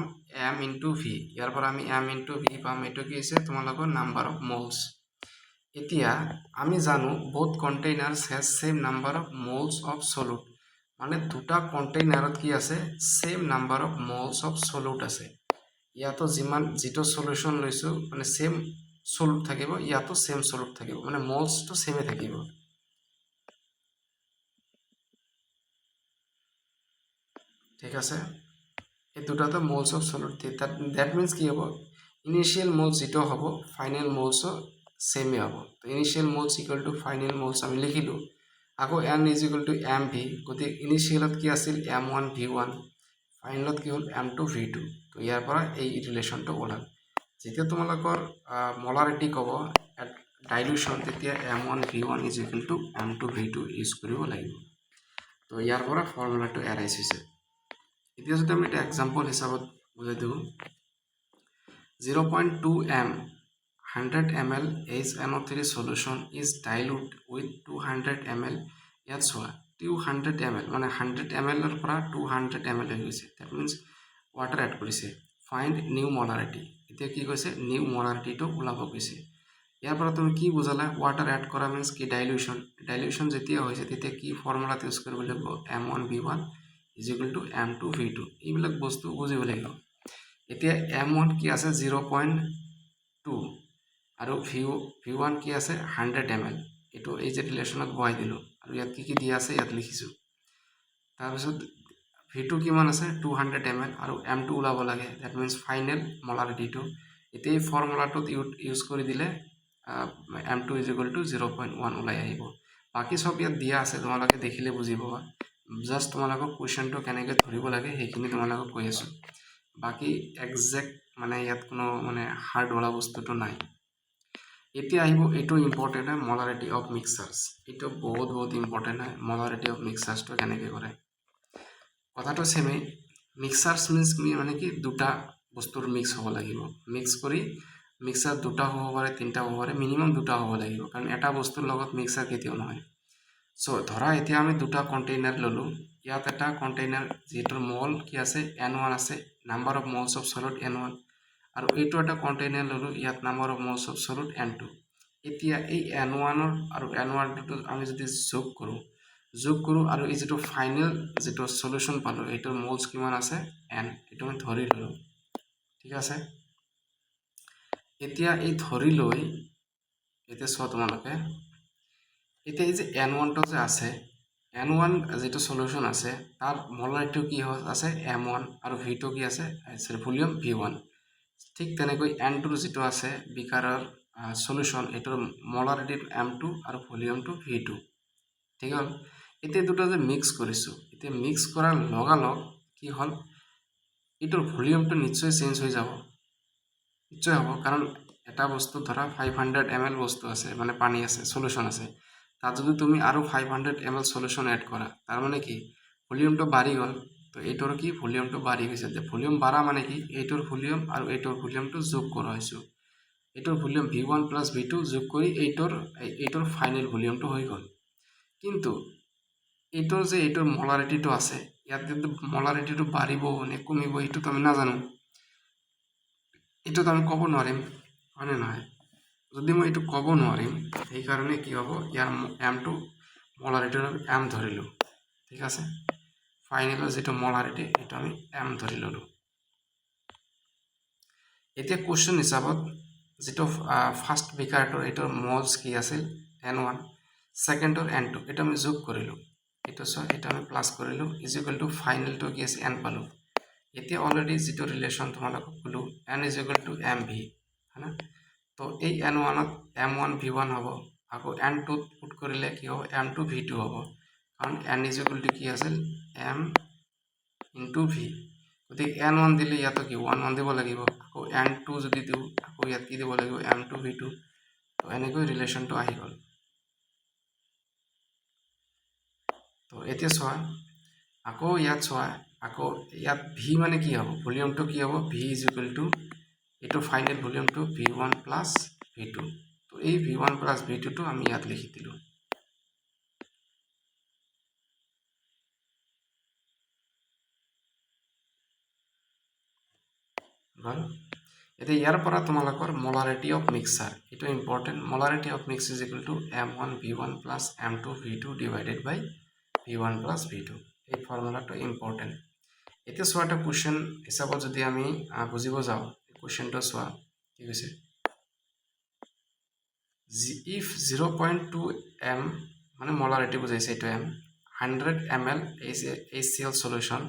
m into v ইয়াৰ পৰা আমি m into v পাম এটো কি হৈছে তোমালোকৰ নাম্বাৰ অফ মোলস এতিয়া আমি জানো both containers has same number of moles of solute মানে দুটা কন্টেইনাৰত কি আছে same number of moles of solute আছে ইয়াতো যিমান যেটো সলিউশন লৈছো মানে সেম সলুট থাকিব ইয়াতো সেম সলুট থাকিব মানে মোলস তো সেমে থাকিব ঠিক আছে এই দুটাতে moles of solid that means কি হ'ব ইনিশিয়েল মোলস যেটো হ'ব ফাইনেল মোলসও সেমই হ'ব তো initial moles equal to final moles আমি লিখিলোঁ আকৌ n is equal to M V গতিকে ইনিশিয়েলত কি আছিল m1 v1 ফাইনেলত কি হ'ল m2 v2 তো ইয়াৰ পৰা এই ৰিলেশ্যনটো ওলাল যেতিয়া তোমালোকৰ মলাৰিটি ক'ব ডাইলুশ্যন তেতিয়া m1 v1 is equal two m2 v2 use কৰিব লাগিব তো ইয়াৰ পৰা ফৰ্মুলাটো এৰাইজ হৈছে এতিয়া যদি আমি এটা এক্সাম্পল হিচাপত বুজাই দিওঁ 0.2 m 100 ml HNO3 solution is dilute with 200 ml ইয়াত চোৱা 200 ml মানে 100 ml ৰ পৰা 200 ml হৈ গৈছে দ্যাট মিন্স ৱাটাৰ এড কৰিছে ফাইণ্ড নিউ মলাৰিটি এতিয়া কি কৈছে নিউ মলাৰিটিটো ওলাব কৈছে ইয়াৰ পৰা তুমি কি বুজালা ৱাটাৰ এড কৰা মিন্স কি ডাইলুশ্যন যেতিয়া হৈছে তেতিয়া কি ফৰ্মুলাত ইউজ কৰিব লাগিব m1 v1 is equal to m2 v2 এইবিলাক বস্তু বুজিব লাগিব এতিয়া m1 কি আছে 0.2 আৰু v1 কি আছে 100 ml এটো এই যে ৰিলেশ্যনত বহাই দিলোঁ আৰু ইয়াত কি দিয়া আছে ইয়াত লিখিছোঁ তাৰপিছত v2 কিমান আছে 200 ml আৰু m2 ওলাব লাগে দ্যাট মিন্স ফাইনেল মলাৰিটিটো এতিয়া এই ফৰ্মুলাটোত ইউজ কৰি দিলে m2 is equal to 0.1 ওলাই আহিব বাকি সব ইয়াত দিয়া আছে তোমালোকে দেখিলে বুজি পাবা জাস্ট তোমালোকক কুৱেশ্যনটো কেনেকৈ ধৰিব লাগে সেইখিনি তোমালোকক কৈ আছোঁ বাকি এক্সাক্ট মানে ইয়াত কোনো মানে হাৰ্ড ওলা বস্তুটো নাই এতিয়া আহিব এইটো ইম্পৰ্টেণ্ট হয় মলাৰিটি অফ মিক্সাৰ্ছ এইটো বহুত ইম্পৰ্টেণ্ট হয় মলাৰিটি অফ মিক্সাৰ্ছটো কেনেকৈ কৰে কথাটো সেমেই মিক্সাৰ্ছ মিন্স মানে কি দুটা বস্তুৰ মিক্স হ'ব লাগিব মিক্স কৰি মিক্সাৰ দুটা হ'ব পাৰে তিনিটা হ'ব পাৰে মিনিমাম দুটা হ'ব লাগিব কাৰণ এটা বস্তুৰ লগত মিক্সাৰ কেতিয়াও নহয় সো ধৰা এতিয়া আমি দুটা কণ্টেইনাৰ ল'লোঁ ইয়াত এটা কণ্টেইনাৰ যিটোৰ মল কি আছে n1 আছে number of moles of solid n1 আৰু এইটো এটা কণ্টেইনাৰ ল'লোঁ ইয়াত number of moles of solid n2 এতিয়া এই n1 আৰু n1টো আমি যদি যোগ কৰোঁ আৰু এই যেটো ফাইনেল যেটো সলিউশন পালোঁ এইটোৰ মলছ কিমান আছে n এইটো আমি ধৰি ল'লোঁ ঠিক আছে এতিয়া এই ধৰি লৈ এতিয়া চোৱা তোমালোকে এতিয়া এই যে n1টো যে আছে n1 যেটো সলিউশন আছে তাৰ মলাৰিটি কি আছে m1 আৰু v2 কি আছে ভলিউম v1 ঠিক তেনেকৈ n2 যেটো আছে বিকাৰৰ সলিউশন এটোৰ মলাৰিটি m2 আৰু ভলিউমটো v2 ঠিক হ'ল এতিয়া দুটো যে মিক্স কৰিছো এতিয়া মিক্স কৰাৰ লগালগ কি হ'ল এটোৰ ভলিউমটো নিশ্চয় চেঞ্জ হৈ যাব নিশ্চয় হ'ব কাৰণ এটা বস্তু ধৰা 500 ml বস্তু আছে মানে পানী আছে সলিউশন আছে তাত যদি তুমি আৰু 500 ml সলিউশন এড কৰা তাৰ মানে কি ভলিউমটো বাঢ়ি গ'ল তো এইটোৰ কি ভলিউমটো বাঢ়ি গৈছে যে ভলিউম বাঢ়া মানে কি এইটোৰ ভলিউম আৰু এইটোৰ ভলিউমটো যোগ কৰা হৈছে এইটোৰ ভলিউম v1 প্লাস v2 যোগ কৰি এইটোৰ ফাইনেল ভলিউমটো হৈ গ'ল কিন্তু এইটোৰ মলাৰিটিটো আছে ইয়াত কিন্তু মলাৰিটিটো বাঢ়িব নে কমিব এইটো আমি নাজানো এইটো আমি ক'ব নোৱাৰিম হয়নে নহয় যদি মই এইটো ক'ব নোৱাৰিম এই কাৰণে কি হ'ব ইয়াৰ m2 মলাৰিটিৰ m ধৰিলোঁ ঠিক আছে ফাইনেলৰ যেটো মলাৰিটি এটা আমি m ধৰি ল'লোঁ এতিয়া কোৱেশ্চন হিচাপত যেটো ফাৰ্স্ট বিকাৰটোৰ এইটোৰ মলছ কি আছিল n1 সেকেন্ডৰ n2 এটা আমি যোগ কৰিলোঁ এটা এটা আমি প্লাস কৰিলোঁ ইজ ইকুয়াল টু ফাইনেলটো কি আছে n পালোঁ এতিয়া অলৰেডি যেটো ৰিলেশ্যন তোমালোকক ক'লো n is equal two mv হয়না তো এই n1 ত m1 v1 হ'ব আকৌ n2 পুট কৰিলে কি হ'ব m2 v2 হ'ব কাৰণ n ইজ ইকুয়াল টু কি আছিল m ইনটু v গতিকে n1 দিলে ইয়াতো কি 1 দিব লাগিব আকৌ n2 যদি দিওঁ আকৌ ইয়াত কি দিব লাগিব m2 v2 তো এনেকৈ ৰিলেশ্যনটো আহি গ'ল তো এতিয়া চোৱা আকৌ ইয়াত চোৱা আকৌ ইয়াত v মানে কি হ'ব ভলিউমটো কি হ'ব v ইজ ইকুয়াল টু এটো ফাইনেল ভলিউমটো v1 প্লাস v2 তো এই v1 প্লাস v2 টো আমি ইয়াত লিখি দিলোঁ এতিয়া ইয়াৰ পৰা তোমালোকৰ মলাৰিটি অফ মিক্সাৰ এটা important molarity of mix is equal to m1 v1 plus m2 v2 divided by v1 plus v2 এই ফৰ্মুলাটো ইম্পৰ্টেন্ট এতিয়া চোৱা এটা কোৱেশ্চন হিচাপত যদি আমি বুজিব যাওঁ কোৱেশ্চনটো চোৱা কি কৈছে if 0.2 m মানে মলাৰিটি বুজাইছে এইটো m 100 ml HCl solution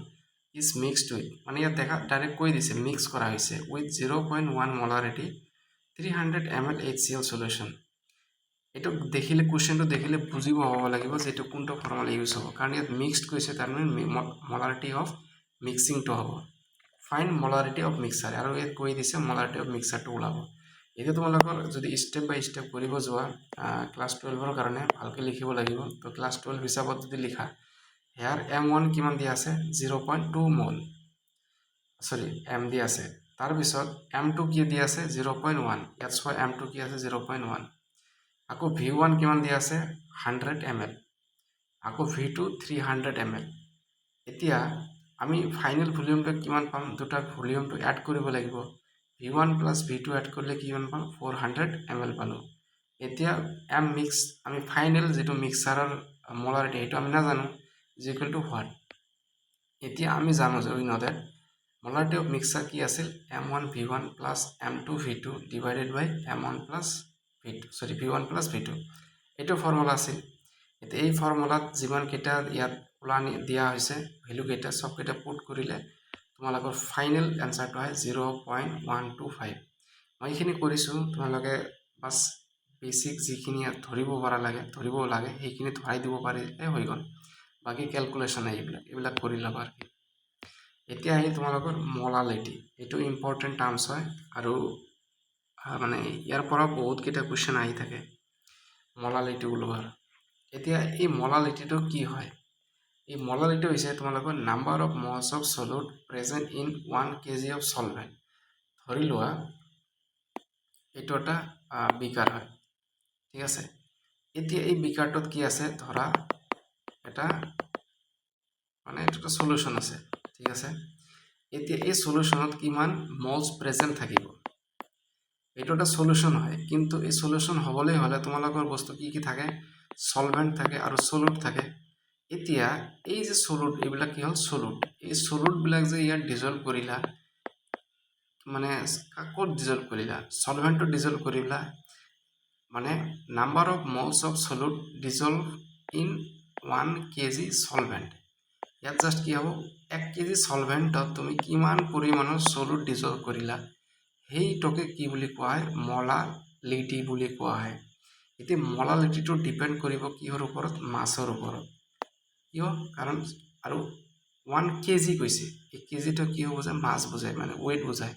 is mixed with মানে ইয়াত দেখা ডাইৰেক্ট কৈ দিছে মিক্স কৰা হৈছে উইথ 0.1 মোলাৰিটি 300 ml HCl সলিউশ্যন। এইটো দেখিলে কুৱেশ্যনটো দেখিলে বুজিব হ'ব লাগিব যে এইটো কোনটো ফৰ্মুলা ইউজ হ'ব, কাৰণ ইয়াত মিক্সড কৈছে তাৰমানে মোলাৰিটি অফ মিক্সিংটো হ'ব। ফাইন মোলাৰিটি অফ মিক্সাৰ, আৰু ইয়াত কৈ দিছে মোলাৰিটি অফ মিক্সাৰটো ওলাব। এইটো তোমালোকৰ যদি ষ্টেপ বাই ষ্টেপ কৰিব যোৱা ক্লাছ 12ৰ কাৰণে ভালকৈ লিখিব লাগিব। তো ক্লাছ 12 হিচাপত যদি লিখা হেয়াৰ M1 কিমান দিয়া আছে 0.2 মল, সৰি M দিয়া আছে। তাৰপিছত M2 কি দিয়া আছে 0.1, ইয়াত চোৱা M2 কি আছে 0.1। আকৌ V1 কিমান দিয়া আছে 100 ml, আকৌ V2 300 ml। এতিয়া আমি ফাইনেল ভলিউমটো কিমান পাম, দুটা ভলিউমটো এড কৰিব লাগিব। V1 প্লাছ V2 এড কৰিলে কিমান পাম 400 ml পালোঁ। এতিয়া M মিক্স আমি ফাইনেল যিটো মিক্সাৰৰ মোলাৰিটি সেইটো আমি নাজানো ইজ ইকুৱেল টু হোৱাট। এতিয়া আমি জানো যে we know that molarity of mixture কি আছিল M1 V1 plus M2 V2 divided বাই M1 প্লাছ V2 সৰি V1 প্লাছ V2, এইটো ফৰ্মুলা আছিল। এতিয়া এই ফৰ্মুলাত যিমানকেইটা ইয়াত ওলানি দিয়া হৈছে ভেলুকেইটা সবকেইটা পুট কৰিলে তোমালোকৰ ফাইনেল এনচাৰটো হয় 0.125। মই এইখিনি কৰিছোঁ, তোমালোকে বাছ বেছিক যিখিনি ধৰিব লাগে সেইখিনি ধৰাই দিব পাৰিলে হৈ গ'ল। বাকী কেলকুলেশ্যন এইবিলাক কৰি ল'বা আৰু কি। এতিয়া আহি তোমালোকৰ মোলাৰিটি, এইটো ইম্পৰ্টেণ্ট টাৰ্মছ হয় আৰু মানে ইয়াৰ পৰা বহুতকেইটা কুৱেশ্যন আহি থাকে মোলাৰিটি ওলোৱাৰ। এতিয়া এই মোলাৰিটিটো কি হয়, এই মোলাৰিটি হৈছে তোমালোকৰ number of moles of solute present in 1 kg of solvent. ধৰি লোৱা এইটো এটা বিকাৰ হয়, ঠিক আছে। এতিয়া এই বিকাৰটোত কি আছে ধৰা এটা মানে এইটো সলিউশ্যন আছে, ঠিক আছে। এতিয়া এই সলিউশ্যনত কিমান মলছ প্ৰেজেণ্ট থাকিব, এইটো এটা সলিউশ্যন হয়, কিন্তু এই সলিউশ্যন হ'বলৈ হ'লে তোমালোকৰ বস্তু কি কি থাকে সলভেণ্ট থাকে আৰু সলিউট থাকে। এতিয়া এই যে সলিউট এইবিলাক কি হ'ল সলিউট, এই সলিউটবিলাক যে ইয়াত ডিজলভ কৰিলা মানে ক'ত ডিজলভ কৰিলা সলভেণ্টত ডিজলভ কৰিলা, মানে number of moles of solute dissolved in 1 kg সলভেণ্ট। ইয়াত জাষ্ট কি হ'ব 1 kg সলভেণ্টত তুমি কিমান পৰিমাণৰ সলিউট ডিজলভ কৰিলা সেইটোকে কি বুলি কোৱা হয় মোলাৰিটি বুলি কোৱা হয়। এতিয়া মোলাৰিটিটো ডিপেণ্ড কৰিব কিহৰ ওপৰত মাছৰ ওপৰত, কিয় কাৰণ আৰু 1 kg কৈছে, এই কেজিটো কি হ'ব যে মাছ বুজায় মানে ৱেইট বুজায়।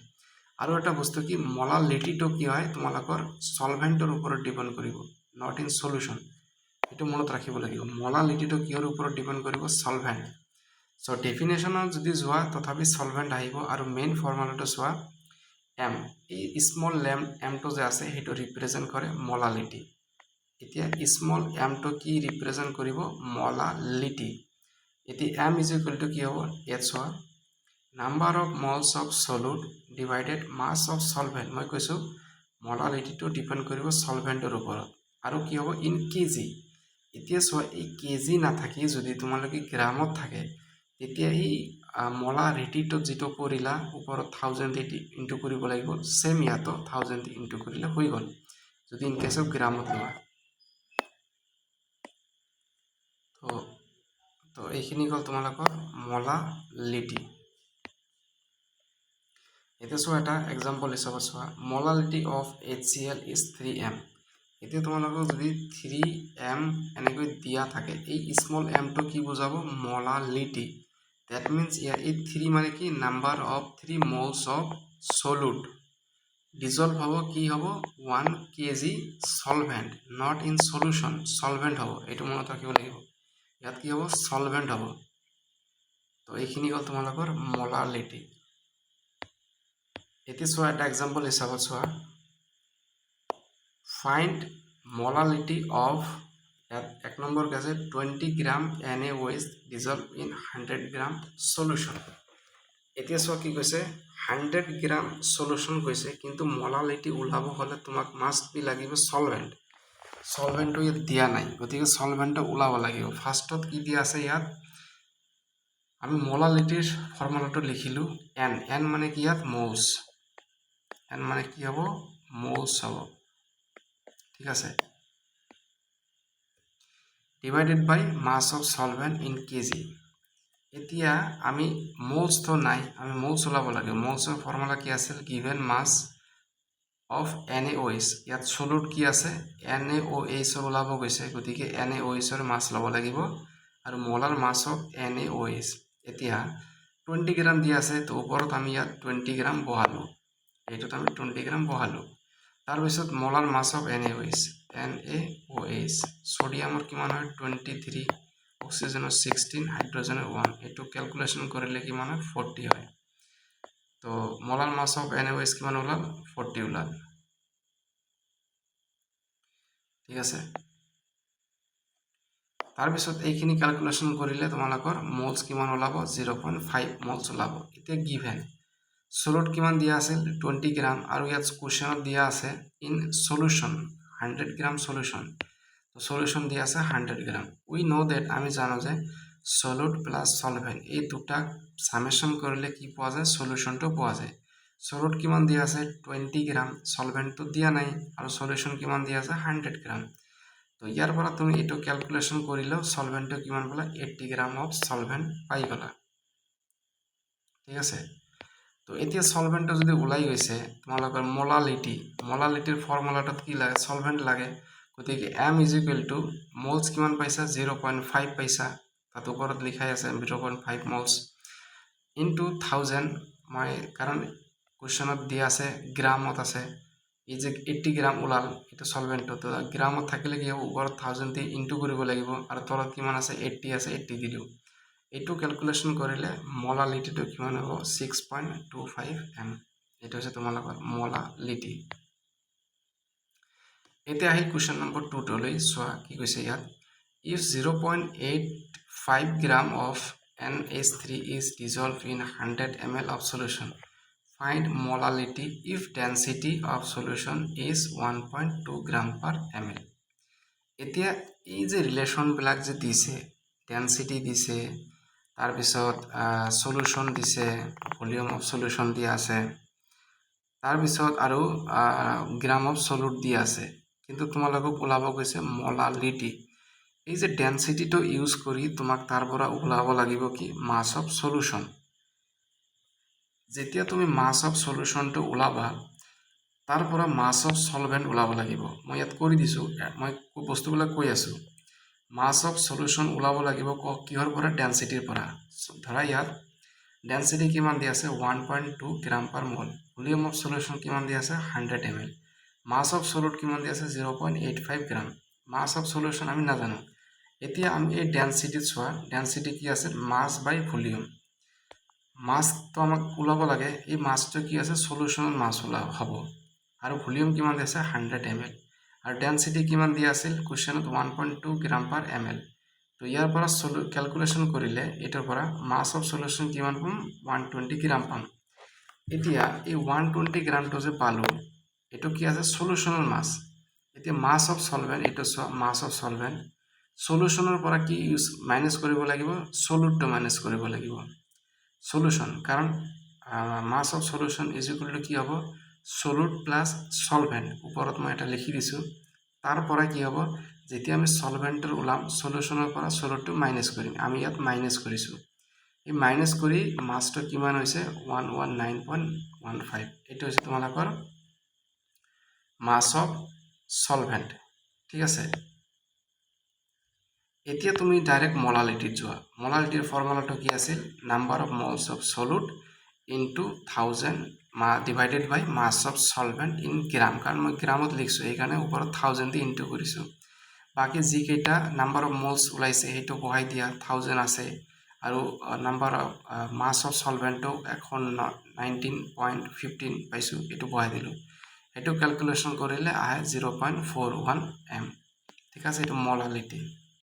আৰু এটা বস্তু কি মোলাৰিটিটো কি হয় তোমালোকৰ সলভেণ্টৰ ওপৰত ডিপেণ্ড কৰিব নট ইন সলিউশ্যন, এইটো মনত ৰাখিব লাগিব। মোলাৰিটিটো কিহৰ ওপৰত ডিপেণ্ড কৰিব সলভেণ্ট। চ' ডেফিনেশ্যনত যদি যোৱা তথাপি সলভেণ্ট আহিব, আৰু মেইন ফৰ্মুলাটো চোৱা M, এই স্মল এমটো যে আছে সেইটো ৰিপ্ৰেজেণ্ট কৰে মোলাৰিটি। এতিয়া স্মল এমটো কি ৰিপ্ৰেজেণ্ট কৰিব মোলাৰিটি। এতিয়া M ইজ ইকুৱেল টু কি হ'ব ইয়াত চোৱা number of moles of solute divided mass of solvent. মই কৈছোঁ মোলাৰিটিটো ডিপেণ্ড কৰিব সলভেণ্টৰ ওপৰত, আৰু কি হ'ব ইন কেজি। এতিয়া চোৱা এই কেজি নাথাকি যদি তোমালোকে গ্ৰামত থাকে তেতিয়া এই মোলাৰিটিটো যিটো কৰিলা ওপৰত 1000 ইনটু কৰিব লাগিব, চেম ইয়াতো 1000 ইনটু কৰিলে হৈ গ'ল যদি ইন কেছ অফ গ্ৰামত লোৱা। তো এইখিনি হ'ল তোমালোকৰ মোলাৰিটি। এতিয়া চোৱা এটা এক্সাম্পল হিচাপত চোৱা মোলাৰিটি অফ HCl ইজ 3m। এতিয়া তোমালোকক যদি 3m এনেকৈ দিয়া থাকে এই স্মল এমটো কি বুজাব মোলাৰিটি। দ্যাট মিন্স ইয়াৰ এই 3 মানে কি number of 3 moles of solute dissolve হ'ব কি হ'ব 1 kg solvent not in solution, solvent হ'ব, এইটো মনত ৰাখিব লাগিব। ইয়াত কি হ'ব সলভেণ্ট হ'ব। তো এইখিনি হ'ল তোমালোকৰ মোলাৰিটি। এতিয়া চোৱা এটা এক্সাম্পল হিচাপত চোৱা ফাইণ্ড মোলাৰিটি অফ, ইয়াত 1 নম্বৰ আছে 20 গ্ৰাম NaOH dissolved in 100 gram solution. এতিয়া চোৱা কি কৈছে 100 গ্ৰাম সলিউশ্যন কৈছে, কিন্তু মোলাৰিটি ওলাব হ'লে তোমাক মাষ্ট বি লাগিব সলভেণ্ট। সলভেণ্টটো ইয়াত দিয়া নাই, গতিকে সলভেণ্টটো ওলাব লাগিব। ফাৰ্ষ্টত কি দিয়া আছে ইয়াত আমি মোলাৰিটিৰ ফৰ্মুলাটো লিখিলোঁ N মানে কি ইয়াত মোলছ, N মানে কি হ'ব মোলছ হ'ব, ঠিক আছে, divided by mass of solvent in KG. এতিয়া আমি মোলস তো নাই, আমি মোলস ওলাব লাগে। মোলসৰ ফৰ্মুলা কি আছিল? গিভেন মাছ অফ NaOH, ইয়াত সলুট কি আছে? NaOH ওলাব গৈছে, গতিকে NaOHৰ মাছ ল'ব লাগিব আৰু মোলাৰ মাছ অফ NaOH। এতিয়া 20 গ্ৰাম দিয়া আছে, তো ওপৰত আমি ইয়াত 20 গ্ৰাম বহালোঁ, এইটোত আমি 20 গ্ৰাম বহালোঁ। তাৰপিছত মোলাৰ মাছ অফ NaOH, ছডিয়ামৰ কিমান হয়? 23, অক্সিজেনৰ 16, হাইড্ৰজেনৰ 1, এইটো ক্যালকুলেশন কৰিলে কিমান হয়? 40 হয়। তো মোলাৰ মাস অফ NaOH কিমান ওলাল? 40 ওলাল। ঠিক আছে, তাৰপিছত এইখিনি ক্যালকুলেশন কৰিলে তোমালোকৰ মোলস কিমান ওলাব? 0.5 মোলস ওলাব। এতিয়া গিভেন সলুট কিমান দিয়া আছিল? 20 গ্ৰাম, আৰু ইয়াত কুৱেশ্যনত দিয়া আছে ইন সলিউশন 100 গ্ৰাম সলিউশন, তো সলিউশন দিয়া আছে 100 গ্ৰাম। উই নো দ্যাট, আমি জানো যে সলুট প্লাস সলভেন্ট এই দুটাক সামেশন কৰিলে কি পোৱা যায়? সলিউশনটো পোৱা যায়। সলুট কিমান দিয়া আছে? 20 গ্ৰাম, সলভেন্টটো দিয়া নাই, আৰু সলিউশন কিমান দিয়া আছে? 100 গ্ৰাম। তো ইয়াৰ পৰা তুমি এইটো ক্যালকুলেশন কৰিলেও সলভেন্টটো কিমান পালা? 80 গ্ৰাম অফ সলভেন্ট পাই গলা। ঠিক আছে, তো এতিয়া সলভেন্টটো যদি ওলাই গৈছে, তোমালোকৰ মোলালিটিৰ ফৰ্মুলাটোত কি লাগে? সলভেন্ট লাগে, গতিকে M = মোলস কিমান পাইছা? 0.5 পাইছা, তাত ওপৰত লিখাই আছে 0.5 মোলস ইনটু 1000, মই কাৰণ কুৱেশ্যনত দিয়া আছে গ্ৰামত আছে, এই যে 80 গ্ৰাম ওলাল, এটা সলভেন্টটো, তো গ্ৰামত থাকিলে কি হ'ব? ওপৰত 1000 দি ইনটু কৰিব লাগিব, আৰু তলত কিমান আছে? 80 আছে, 80 দিলোঁ। এইটো ক্যালকুলেশন কৰিলে মোলালিটিটো কিমান হ'ব? 6.25 m। এইটো হৈছে তোমালোকৰ মোলালিটি। এতিয়া আহিল কুৱেশ্যন নম্বৰ 2 লৈ চোৱা কি কৈছে ইয়াত। If 0.85 gram of NH3 is dissolved in 100 ml of solution, find molality if density of solution is 1.2 gram per ml। এতিয়া এই যে ৰিলেশ্যনবিলাক যে দিছে, ডেন্সিটি দিছে, তাৰপিছত সলিউশন দিছে, ভলিউম অফ সলিউশন দিয়া আছে, তাৰপিছত আৰু গ্ৰাম অফ সলুট দিয়া আছে, কিন্তু তোমালোকক ওলাব গৈছে মোলালিটি। এই যে ডেন্সিটিটো ইউজ কৰি তোমাক তাৰ পৰা ওলাব লাগিব কি? মাছ অফ সলিউশন। যেতিয়া তুমি মাছ অফ সলিউশনটো ওলাবা, তাৰ পৰা মাছ অফ সলভেন্ট ওলাব লাগিব। মই ইয়াত কৰি দিছোঁ, মই বস্তুবিলাক কৈ আছোঁ। মাছ অফ সলিউশন ওলাব লাগিব কিহৰ পৰা? ডেন্সিটিৰ পৰা। ধৰা ইয়াত ডেন্সিটি কিমান দিয়া আছে? 1.2 গ্ৰাম পাৰ মোল। ভলিউম অফ সলিউশন কিমান দিয়া আছে? 100 ml। মাছ অফ সলুট কিমান দিয়া আছে? 0.85 গ্ৰাম। মাছ অফ সলিউশন আমি নাজানো। এতিয়া আমি এই ডেন্সিটিত চোৱা, ডেন্সিটি কি আছে? মাছ বাই ভলিউম। মাছটো আমাক ওলাব লাগে, এই মাছটো কি আছে? সলিউশনৰ মাছ হ'ব, আৰু ভলিউম কিমান দিয়া আছে? 100 ml, আৰু ডেন্সিটি কিমান দিয়া আছিল কুৱেশ্যনত? 1.2 গ্ৰাম পাৰ ml। তো ইয়াৰ পৰা ক্যালকুলেশন কৰিলে এইটোৰ পৰা মাছ অফ সলিউশন কিমান পাম? 120 গ্ৰাম পাম। এতিয়া এই 120 গ্ৰামটো যে পালোঁ, এইটো কি আছে? সলিউশনৰ মাছ। এতিয়া মাছ অফ সলভেন্ট, এইটো চোৱা, মাছ অফ সলভেন্ট, সলিউশনৰ পৰা কি মাইনাছ কৰিব লাগিব? সলুটটো মাইনাছ কৰিব লাগিব। সলিউশন, কাৰণ মাছ অফ সলিউশন = কি হ'ব? সলুট প্লাস সলভেন্ট। ওপৰত মই এটা লিখি দিছোঁ, তাৰ পৰা কি হ'ব? যেতিয়া আমি সলভেন্টৰ ওলাম, সলিউশনৰ পৰা সলুটটো মাইনাছ কৰিম, আমি ইয়াত মাইনাছ কৰিছোঁ। এই মাইনাছ কৰি মাছটো কিমান হৈছে? 119.15। এইটো হৈছে তোমালোকৰ মাছ অফ সলভেন্ট। ঠিক আছে, এতিয়া তুমি ডাইৰেক্ট মোলালিটিত যোৱা। মোলালিটিৰ ফৰ্মুলাটো কি আছিল? Number of moles of solute into 1000 divided by mass of solvent in gram, কাৰণ মই গ্ৰামত লিখিছোঁ, সেইকাৰণে ওপৰত 1000 দি ইনটু কৰিছোঁ। বাকী যিকেইটা নাম্বাৰ অফ মোলস ওলাইছে সেইটো বহাই দিয়া, 1000 আছে, আৰু নাম্বাৰ অফ মাছ অফ সলভেন্টটো 119.15 পাইছোঁ, এইটো বহাই দিলোঁ। এইটো ক্যালকুলেশন কৰিলে আহে 0.41 m। ঠিক আছে, এইটো মোলালিটি।